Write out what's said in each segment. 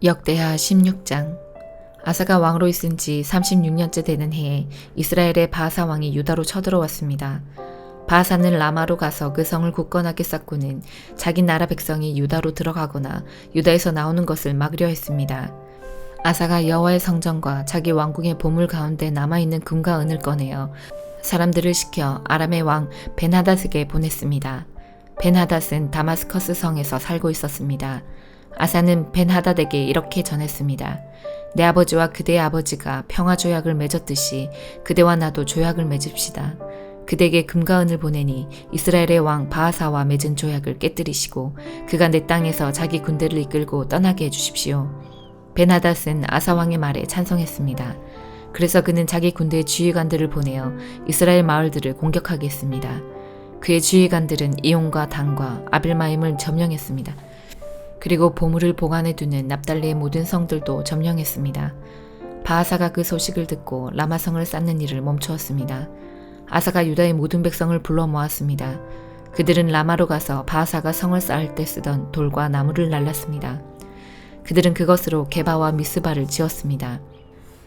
역대하 16장. 아사가 왕으로 있은 지 36년째 되는 해에 이스라엘의 바하사 왕이 유다로 쳐들어왔습니다. 바하사는 라마로 가서 그 성을 굳건하게 쌓고는 자기 나라 백성이 유다로 들어가거나 유다에서 나오는 것을 막으려 했습니다. 아사가 여호와의 성전과 자기 왕궁의 보물 가운데 남아있는 금과 은을 꺼내어 사람들을 시켜 아람의 왕 벤하닷에게 보냈습니다. 벤하닷은 다마스커스 성에서 살고 있었습니다. 아사는 벤하닷에게 이렇게 전했습니다. 내 아버지와 그대의 아버지가 평화조약을 맺었듯이 그대와 나도 조약을 맺읍시다. 그대에게 금과 은을 보내니 이스라엘의 왕 바하사와 맺은 조약을 깨뜨리시고 그가 내 땅에서 자기 군대를 이끌고 떠나게 해주십시오. 벤하닷은 아사 왕의 말에 찬성했습니다. 그래서 그는 자기 군대의 지휘관들을 보내어 이스라엘 마을들을 공격하게 했습니다. 그의 지휘관들은 이온과 단과 아빌마임을 점령했습니다. 그리고 보물을 보관해두는 납달리의 모든 성들도 점령했습니다. 바하사가 그 소식을 듣고 라마성을 쌓는 일을 멈추었습니다. 아사가 유다의 모든 백성을 불러 모았습니다. 그들은 라마로 가서 바하사가 성을 쌓을 때 쓰던 돌과 나무를 날랐습니다. 그들은 그것으로 게바와 미스바를 지었습니다.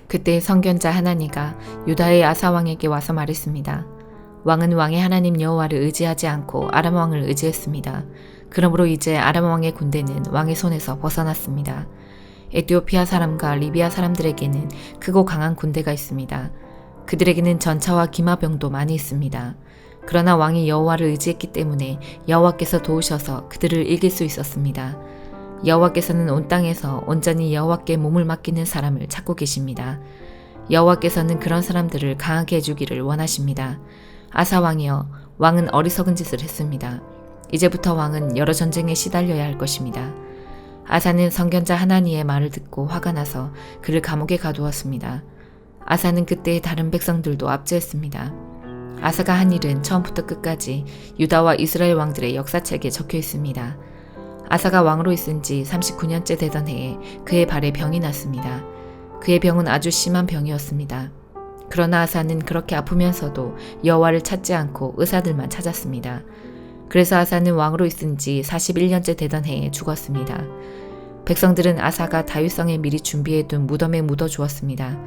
그때 선견자 하나니가 유다의 아사 왕에게 와서 말했습니다. 왕은 왕의 하나님 여호와를 의지하지 않고 아람 왕을 의지했습니다. 그러므로 이제 아람 왕의 군대는 왕의 손에서 벗어났습니다. 에티오피아 사람과 리비아 사람들에게는 크고 강한 군대가 있습니다. 그들에게는 전차와 기마병도 많이 있습니다. 그러나 왕이 여호와를 의지했기 때문에 여호와께서 도우셔서 그들을 이길 수 있었습니다. 여호와께서는 온 땅에서 온전히 여호와께 몸을 맡기는 사람을 찾고 계십니다. 여호와께서는 그런 사람들을 강하게 해주기를 원하십니다. 아사 왕이여, 왕은 어리석은 짓을 했습니다. 이제부터 왕은 여러 전쟁에 시달려야 할 것입니다. 아사는 선견자 하나니의 말을 듣고 화가 나서 그를 감옥에 가두었습니다. 아사는 그때의 다른 백성들도 압제했습니다. 아사가 한 일은 처음부터 끝까지 유다와 이스라엘 왕들의 역사책에 적혀 있습니다. 아사가 왕으로 있은 지 39년째 되던 해에 그의 발에 병이 났습니다. 그의 병은 아주 심한 병이었습니다. 그러나 아사는 그렇게 아프면서도 여호와를 찾지 않고 의사들만 찾았습니다. 그래서 아사는 왕으로 있은 지 41년째 되던 해에 죽었습니다. 백성들은 아사가 다윗성에 미리 준비해둔 무덤에 묻어주었습니다.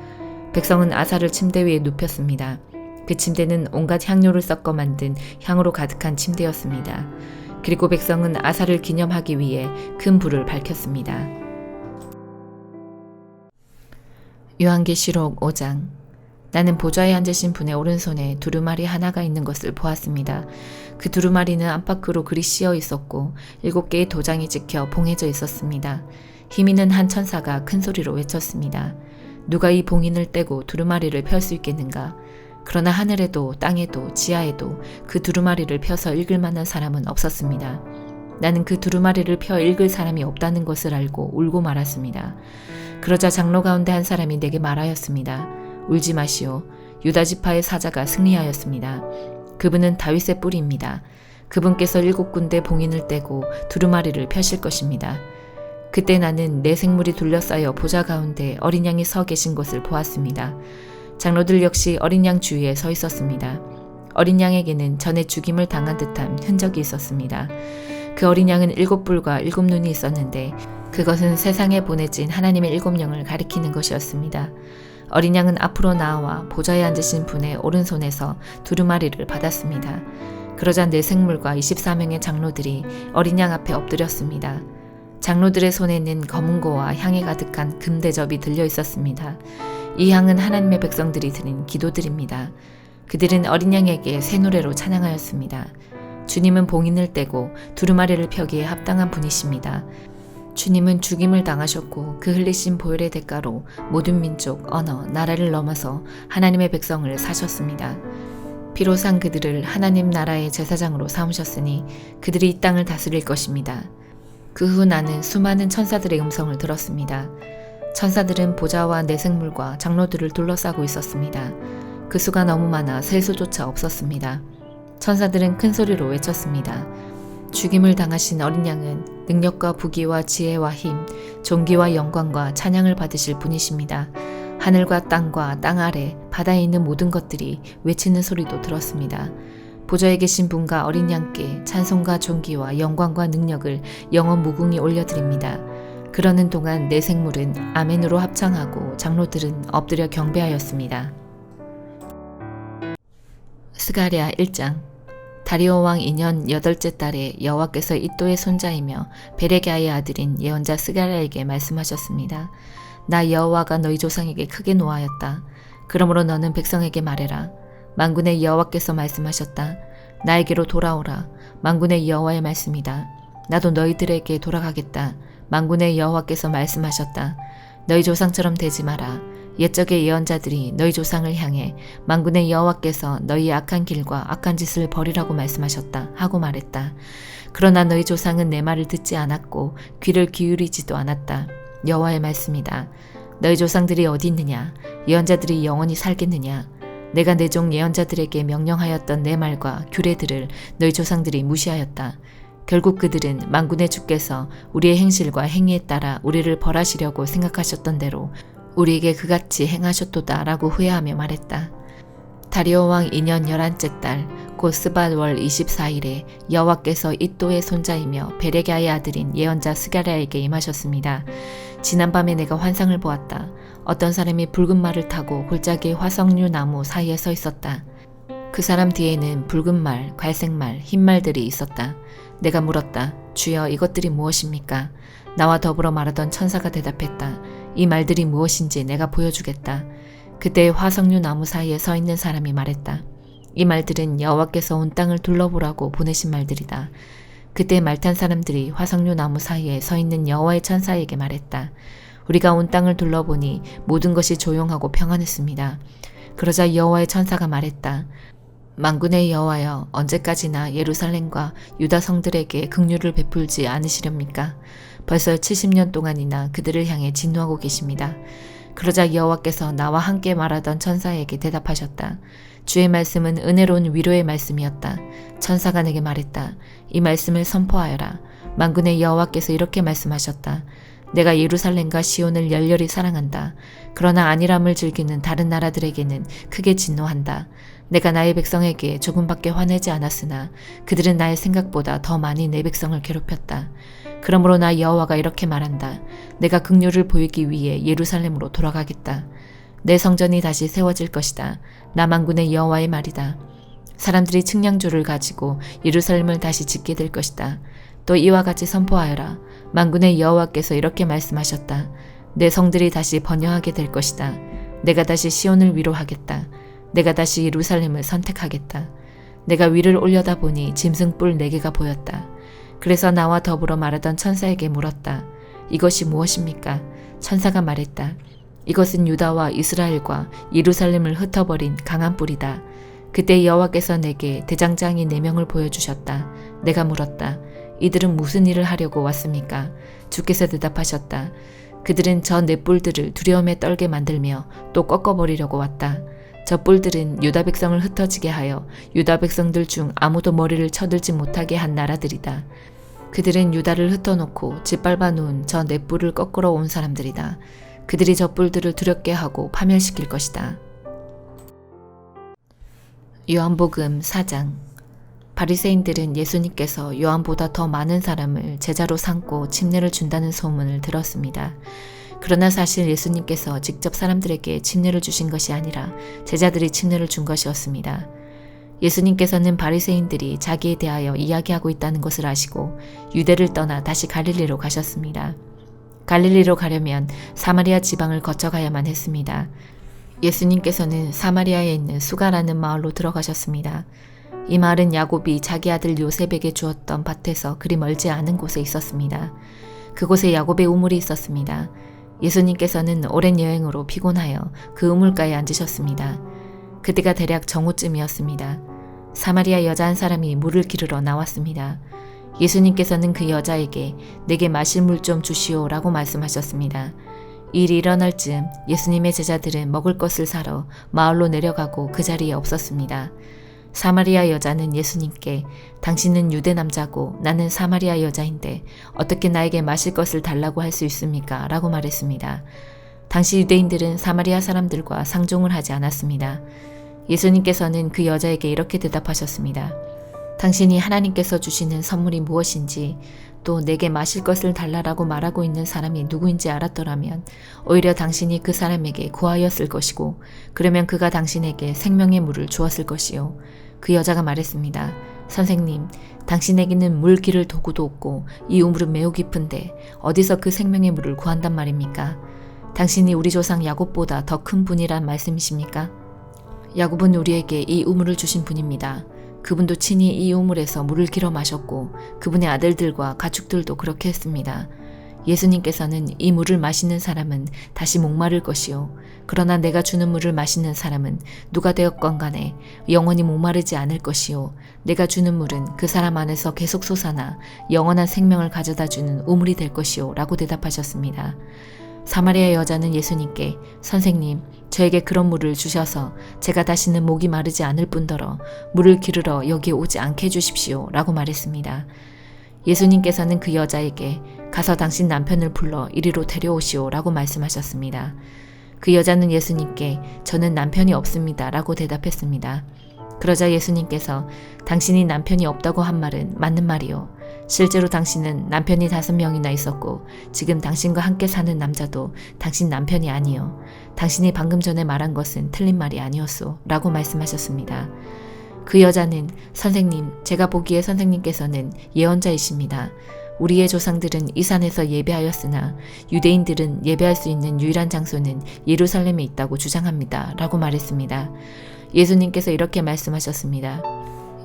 백성은 아사를 침대 위에 눕혔습니다. 그 침대는 온갖 향료를 섞어 만든 향으로 가득한 침대였습니다. 그리고 백성은 아사를 기념하기 위해 큰 불을 밝혔습니다. 요한계시록 5장. 나는 보좌에 앉으신 분의 오른손에 두루마리 하나가 있는 것을 보았습니다. 그 두루마리는 안팎으로 글이 씌어 있었고 7개의 도장이 찍혀 봉해져 있었습니다. 힘있는 한 천사가 큰 소리로 외쳤습니다. 누가 이 봉인을 떼고 두루마리를 펼 수 있겠는가? 그러나 하늘에도 땅에도 지하에도 그 두루마리를 펴서 읽을 만한 사람은 없었습니다. 나는 그 두루마리를 펴 읽을 사람이 없다는 것을 알고 울고 말았습니다. 그러자 장로 가운데 한 사람이 내게 말하였습니다. 울지 마시오. 유다 지파의 사자가 승리하였습니다. 그분은 다윗의 뿌리입니다. 그분께서 7군데 봉인을 떼고 두루마리를 펴실 것입니다. 그때 나는 내 생물이 둘러싸여 보좌 가운데 어린 양이 서 계신 것을 보았습니다. 장로들 역시 어린 양 주위에 서 있었습니다. 어린 양에게는 전에 죽임을 당한 듯한 흔적이 있었습니다. 그 어린 양은 7뿔과 7눈이 있었는데 그것은 세상에 보내진 하나님의 7영을 가리키는 것이었습니다. 어린 양은 앞으로 나와 보좌에 앉으신 분의 오른손에서 두루마리를 받았습니다. 그러자 내 생물과 24명의 장로들이 어린 양 앞에 엎드렸습니다. 장로들의 손에는 검은고와 향이 가득한 금대접이 들려 있었습니다. 이 향은 하나님의 백성들이 드린 기도들입니다. 그들은 어린 양에게 새 노래로 찬양하였습니다. 주님은 봉인을 떼고 두루마리를 펴기에 합당한 분이십니다. 주님은 죽임을 당하셨고 그 흘리신 보혈의 대가로 모든 민족, 언어, 나라를 넘어서 하나님의 백성을 사셨습니다. 피로 산 그들을 하나님 나라의 제사장으로 삼으셨으니 그들이 이 땅을 다스릴 것입니다. 그 후 나는 수많은 천사들의 음성을 들었습니다. 천사들은 보좌와 내생물과 장로들을 둘러싸고 있었습니다. 그 수가 너무 많아 셀 수조차 없었습니다. 천사들은 큰 소리로 외쳤습니다. 죽임을 당하신 어린 양은 능력과 부귀와 지혜와 힘, 존귀와 영광과 찬양을 받으실 분이십니다. 하늘과 땅과 땅 아래 바다에 있는 모든 것들이 외치는 소리도 들었습니다. 보좌에 계신 분과 어린 양께 찬송과 존귀와 영광과 능력을 영원 무궁히 올려드립니다. 그러는 동안 내 생물은 아멘으로 합창하고 장로들은 엎드려 경배하였습니다. 스가랴 1장. 다리오 왕 2년 8째 달에 여호와께서 이또의 손자이며 베레갸의 아들인 예언자 스가랴에게 말씀하셨습니다. 나 여호와가 너희 조상에게 크게 노하였다. 그러므로 너는 백성에게 말해라. 만군의 여호와께서 말씀하셨다. 나에게로 돌아오라. 만군의 여호와의 말씀이다. 나도 너희들에게 돌아가겠다. 만군의 여호와께서 말씀하셨다. 너희 조상처럼 되지 마라. 옛적의 예언자들이 너희 조상을 향해 만군의 여호와께서 너희의 악한 길과 악한 짓을 버리라고 말씀하셨다 하고 말했다. 그러나 너희 조상은 내 말을 듣지 않았고 귀를 기울이지도 않았다. 여호와의 말씀이다. 너희 조상들이 어디 있느냐? 예언자들이 영원히 살겠느냐? 내가 내 종 예언자들에게 명령하였던 내 말과 규례들을 너희 조상들이 무시하였다. 결국 그들은 만군의 주께서 우리의 행실과 행위에 따라 우리를 벌하시려고 생각하셨던 대로 우리에게 그같이 행하셨도다 라고 후회하며 말했다. 다리오 왕 2년 11째 달 곧 스밧월 24일에 여호와께서 이또의 손자이며 베레갸의 아들인 예언자 스가랴에게 임하셨습니다. 지난밤에 내가 환상을 보았다. 어떤 사람이 붉은 말을 타고 골짜기의 화석류 나무 사이에 서 있었다. 그 사람 뒤에는 붉은 말, 갈색 말, 흰 말들이 있었다. 내가 물었다. 주여, 이것들이 무엇입니까? 나와 더불어 말하던 천사가 대답했다. 이 말들이 무엇인지 내가 보여주겠다. 그때 화석류 나무 사이에 서 있는 사람이 말했다. 이 말들은 여호와께서 온 땅을 둘러보라고 보내신 말들이다. 그때 말 탄 사람들이 화석류 나무 사이에 서 있는 여호와의 천사에게 말했다. 우리가 온 땅을 둘러보니 모든 것이 조용하고 평안했습니다. 그러자 여호와의 천사가 말했다. 만군의 여호와여, 언제까지나 예루살렘과 유다 성들에게 긍휼을 베풀지 않으시렵니까? 벌써 70년 동안이나 그들을 향해 진노하고 계십니다. 그러자 여호와께서 나와 함께 말하던 천사에게 대답하셨다. 주의 말씀은 은혜로운 위로의 말씀이었다. 천사가 내게 말했다. 이 말씀을 선포하여라. 만군의 여호와께서 이렇게 말씀하셨다. 내가 예루살렘과 시온을 열렬히 사랑한다. 그러나 안일함을 즐기는 다른 나라들에게는 크게 진노한다. 내가 나의 백성에게 조금밖에 화내지 않았으나 그들은 나의 생각보다 더 많이 내 백성을 괴롭혔다. 그러므로 나 여호와가 이렇게 말한다. 내가 긍휼을 보이기 위해 예루살렘으로 돌아가겠다. 내 성전이 다시 세워질 것이다. 나 만군의 여호와의 말이다. 사람들이 측량조를 가지고 예루살렘을 다시 짓게 될 것이다. 또 이와 같이 선포하여라. 만군의 여호와께서 이렇게 말씀하셨다. 내 성들이 다시 번영하게 될 것이다. 내가 다시 시온을 위로하겠다. 내가 다시 예루살렘을 선택하겠다. 내가 위를 올려다보니 짐승뿔 4개가 보였다. 그래서 나와 더불어 말하던 천사에게 물었다. 이것이 무엇입니까? 천사가 말했다. 이것은 유다와 이스라엘과 예루살렘을 흩어버린 강한 뿔이다. 그때 여호와께서 내게 대장장이 4명을 보여주셨다. 내가 물었다. 이들은 무슨 일을 하려고 왔습니까? 주께서 대답하셨다. 그들은 저 4뿔들을 두려움에 떨게 만들며 또 꺾어버리려고 왔다. 저 뿔들은 유다 백성을 흩어지게 하여 유다 백성들 중 아무도 머리를 쳐들지 못하게 한 나라들이다. 그들은 유다를 흩어놓고 짓밟아 놓은 저 4뿔을 거꾸로 온 사람들이다. 그들이 저 뿔들을 두렵게 하고 파멸시킬 것이다. 요한복음 4장. 바리새인들은 예수님께서 요한보다 더 많은 사람을 제자로 삼고 침례를 준다는 소문을 들었습니다. 그러나 사실 예수님께서 직접 사람들에게 침례를 주신 것이 아니라 제자들이 침례를 준 것이었습니다. 예수님께서는 바리새인들이 자기에 대하여 이야기하고 있다는 것을 아시고 유대를 떠나 다시 갈릴리로 가셨습니다. 갈릴리로 가려면 사마리아 지방을 거쳐가야만 했습니다. 예수님께서는 사마리아에 있는 수가라는 마을로 들어가셨습니다. 이 마을은 야곱이 자기 아들 요셉에게 주었던 밭에서 그리 멀지 않은 곳에 있었습니다. 그곳에 야곱의 우물이 있었습니다. 예수님께서는 오랜 여행으로 피곤하여 그 우물가에 앉으셨습니다. 그때가 대략 정오쯤이었습니다. 사마리아 여자 한 사람이 물을 기르러 나왔습니다. 예수님께서는 그 여자에게 내게 마실 물 좀 주시오라고 말씀하셨습니다. 일이 일어날 즈음 예수님의 제자들은 먹을 것을 사러 마을로 내려가고 그 자리에 없었습니다. 사마리아 여자는 예수님께 당신은 유대 남자고 나는 사마리아 여자인데 어떻게 나에게 마실 것을 달라고 할 수 있습니까? 라고 말했습니다. 당시 유대인들은 사마리아 사람들과 상종을 하지 않았습니다. 예수님께서는 그 여자에게 이렇게 대답하셨습니다. 당신이 하나님께서 주시는 선물이 무엇인지 또 내게 마실 것을 달라라고 말하고 있는 사람이 누구인지 알았더라면 오히려 당신이 그 사람에게 구하였을 것이고 그러면 그가 당신에게 생명의 물을 주었을 것이요. 그 여자가 말했습니다. 선생님, 당신에게는 물 기를 도구도 없고 이 우물은 매우 깊은데 어디서 그 생명의 물을 구한단 말입니까? 당신이 우리 조상 야곱보다 더 큰 분이란 말씀이십니까? 야곱은 우리에게 이 우물을 주신 분입니다. 그분도 친히 이 우물에서 물을 길어 마셨고 그분의 아들들과 가축들도 그렇게 했습니다. 예수님께서는 이 물을 마시는 사람은 다시 목마를 것이요. 그러나 내가 주는 물을 마시는 사람은 누가 되었건 간에 영원히 목마르지 않을 것이요. 내가 주는 물은 그 사람 안에서 계속 솟아나 영원한 생명을 가져다 주는 우물이 될 것이요. 라고 대답하셨습니다. 사마리아 여자는 예수님께 선생님, 저에게 그런 물을 주셔서 제가 다시는 목이 마르지 않을 뿐더러 물을 기르러 여기에 오지 않게 해주십시오. 라고 말했습니다. 예수님께서는 그 여자에게 가서 당신 남편을 불러 이리로 데려오시오. 라고 말씀하셨습니다. 그 여자는 예수님께 저는 남편이 없습니다. 라고 대답했습니다. 그러자 예수님께서 당신이 남편이 없다고 한 말은 맞는 말이요. 실제로 당신은 남편이 5명이나 있었고 지금 당신과 함께 사는 남자도 당신 남편이 아니요. 당신이 방금 전에 말한 것은 틀린 말이 아니었소. 라고 말씀하셨습니다. 그 여자는 선생님, 제가 보기에 선생님께서는 예언자이십니다. 우리의 조상들은 이 산에서 예배하였으나 유대인들은 예배할 수 있는 유일한 장소는 예루살렘에 있다고 주장합니다. 라고 말했습니다. 예수님께서 이렇게 말씀하셨습니다.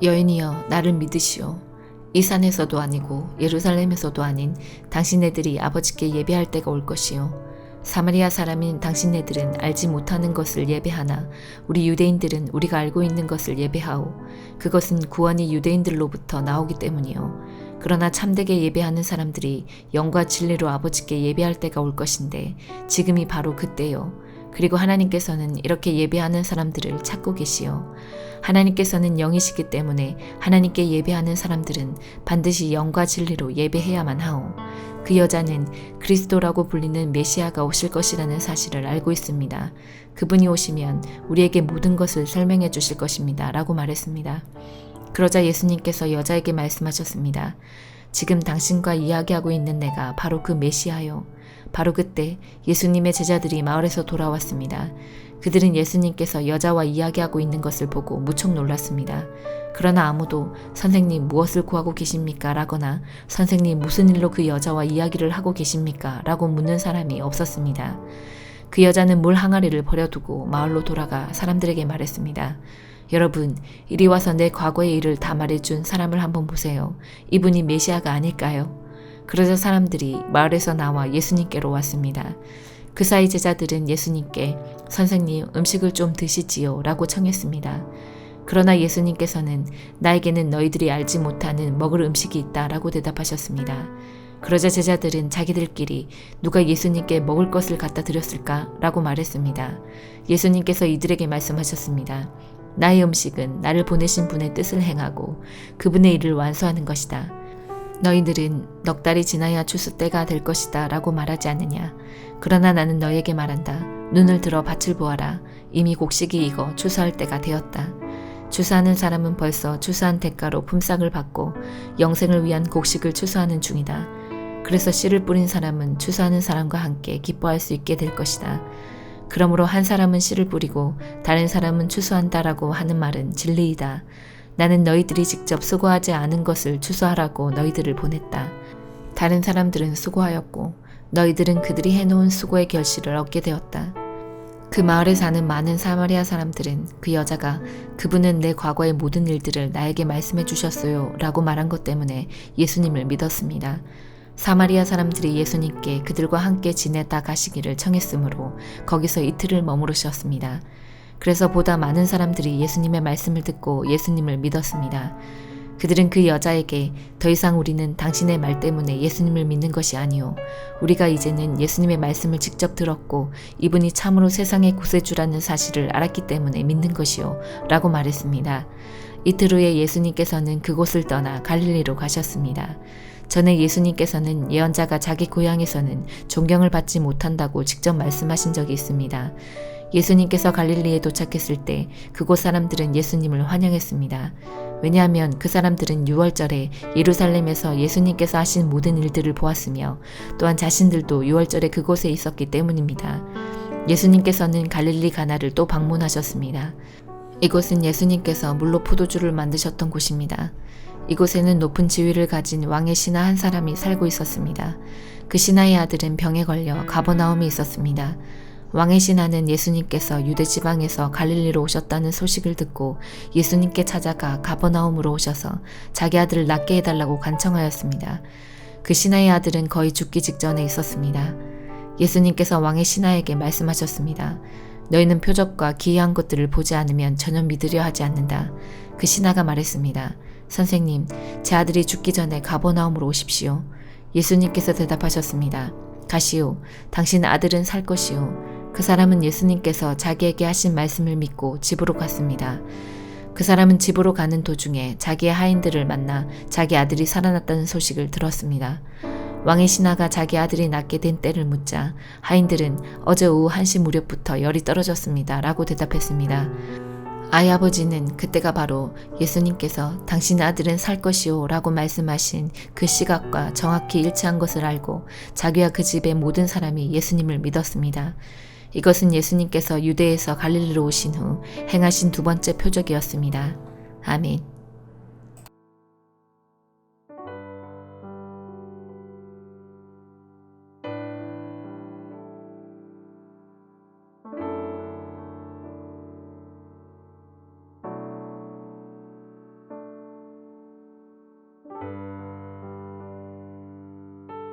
여인이여, 나를 믿으시오. 이 산에서도 아니고 예루살렘에서도 아닌 당신네들이 아버지께 예배할 때가 올 것이요. 사마리아 사람인 당신네들은 알지 못하는 것을 예배하나 우리 유대인들은 우리가 알고 있는 것을 예배하오. 그것은 구원이 유대인들로부터 나오기 때문이요. 그러나 참되게 예배하는 사람들이 영과 진리로 아버지께 예배할 때가 올 것인데 지금이 바로 그때요. 그리고 하나님께서는 이렇게 예배하는 사람들을 찾고 계시오. 하나님께서는 영이시기 때문에 하나님께 예배하는 사람들은 반드시 영과 진리로 예배해야만 하오. 그 여자는 그리스도라고 불리는 메시아가 오실 것이라는 사실을 알고 있습니다. 그분이 오시면 우리에게 모든 것을 설명해 주실 것입니다. 라고 말했습니다. 그러자 예수님께서 여자에게 말씀하셨습니다. 지금 당신과 이야기하고 있는 내가 바로 그 메시아요. 바로 그때 예수님의 제자들이 마을에서 돌아왔습니다. 그들은 예수님께서 여자와 이야기하고 있는 것을 보고 무척 놀랐습니다. 그러나 아무도 선생님 무엇을 구하고 계십니까? 라거나 선생님 무슨 일로 그 여자와 이야기를 하고 계십니까? 라고 묻는 사람이 없었습니다. 그 여자는 물 항아리를 버려두고 마을로 돌아가 사람들에게 말했습니다. 여러분, 이리 와서 내 과거의 일을 다 말해준 사람을 한번 보세요. 이분이 메시아가 아닐까요? 그러자 사람들이 마을에서 나와 예수님께로 왔습니다. 그 사이 제자들은 예수님께 선생님 음식을 좀 드시지요 라고 청했습니다. 그러나 예수님께서는 나에게는 너희들이 알지 못하는 먹을 음식이 있다 라고 대답하셨습니다. 그러자 제자들은 자기들끼리 누가 예수님께 먹을 것을 갖다 드렸을까? 라고 말했습니다. 예수님께서 이들에게 말씀하셨습니다. 나의 음식은 나를 보내신 분의 뜻을 행하고 그분의 일을 완수하는 것이다. 너희들은 넉 달이 지나야 추수 때가 될 것이다 라고 말하지 않느냐. 그러나 나는 너희에게 말한다. 눈을 들어 밭을 보아라. 이미 곡식이 익어 추수할 때가 되었다. 추수하는 사람은 벌써 추수한 대가로 품삯을 받고 영생을 위한 곡식을 추수하는 중이다. 그래서 씨를 뿌린 사람은 추수하는 사람과 함께 기뻐할 수 있게 될 것이다. 그러므로 한 사람은 씨를 뿌리고 다른 사람은 추수한다라고 하는 말은 진리이다. 나는 너희들이 직접 수고하지 않은 것을 추수하라고 너희들을 보냈다. 다른 사람들은 수고하였고 너희들은 그들이 해놓은 수고의 결실을 얻게 되었다. 그 마을에 사는 많은 사마리아 사람들은 그 여자가 그분은 내 과거의 모든 일들을 나에게 말씀해 주셨어요 라고 말한 것 때문에 예수님을 믿었습니다. 사마리아 사람들이 예수님께 그들과 함께 지내다 가시기를 청했으므로 거기서 이틀을 머무르셨습니다. 그래서 보다 많은 사람들이 예수님의 말씀을 듣고 예수님을 믿었습니다. 그들은 그 여자에게 더 이상 우리는 당신의 말 때문에 예수님을 믿는 것이 아니오. 우리가 이제는 예수님의 말씀을 직접 들었고 이분이 참으로 세상의 구세주라는 사실을 알았기 때문에 믿는 것이오. 라고 말했습니다. 이틀 후에 예수님께서는 그곳을 떠나 갈릴리로 가셨습니다. 전에 예수님께서는 예언자가 자기 고향에서는 존경을 받지 못한다고 직접 말씀하신 적이 있습니다. 예수님께서 갈릴리에 도착했을 때 그곳 사람들은 예수님을 환영했습니다. 왜냐하면 그 사람들은 6월절에 예루살렘에서 예수님께서 하신 모든 일들을 보았으며 또한 자신들도 6월절에 그곳에 있었기 때문입니다. 예수님께서는 갈릴리 가나를 또 방문하셨습니다. 이곳은 예수님께서 물로 포도주를 만드셨던 곳입니다. 이곳에는 높은 지위를 가진 왕의 신하 한 사람이 살고 있었습니다. 그 신하의 아들은 병에 걸려 가버나움에 있었습니다. 왕의 신하는 예수님께서 유대 지방에서 갈릴리로 오셨다는 소식을 듣고 예수님께 찾아가 가버나움으로 오셔서 자기 아들을 낫게 해달라고 간청하였습니다. 그 신하의 아들은 거의 죽기 직전에 있었습니다. 예수님께서 왕의 신하에게 말씀하셨습니다. 너희는 표적과 기이한 것들을 보지 않으면 전혀 믿으려 하지 않는다. 그 신하가 말했습니다. 선생님, 제 아들이 죽기 전에 가버나움으로 오십시오. 예수님께서 대답하셨습니다. 가시오. 당신 아들은 살 것이오. 그 사람은 예수님께서 자기에게 하신 말씀을 믿고 집으로 갔습니다. 그 사람은 집으로 가는 도중에 자기의 하인들을 만나 자기 아들이 살아났다는 소식을 들었습니다. 왕의 신하가 자기 아들이 낫게 된 때를 묻자 하인들은 어제 오후 1시 무렵부터 열이 떨어졌습니다. 라고 대답했습니다. 아이 아버지는 그때가 바로 예수님께서 당신 아들은 살 것이오 라고 말씀하신 그 시각과 정확히 일치한 것을 알고 자기와 그 집의 모든 사람이 예수님을 믿었습니다. 이것은 예수님께서 유대에서 갈릴리로 오신 후 행하신 두 번째 표적이었습니다. 아멘.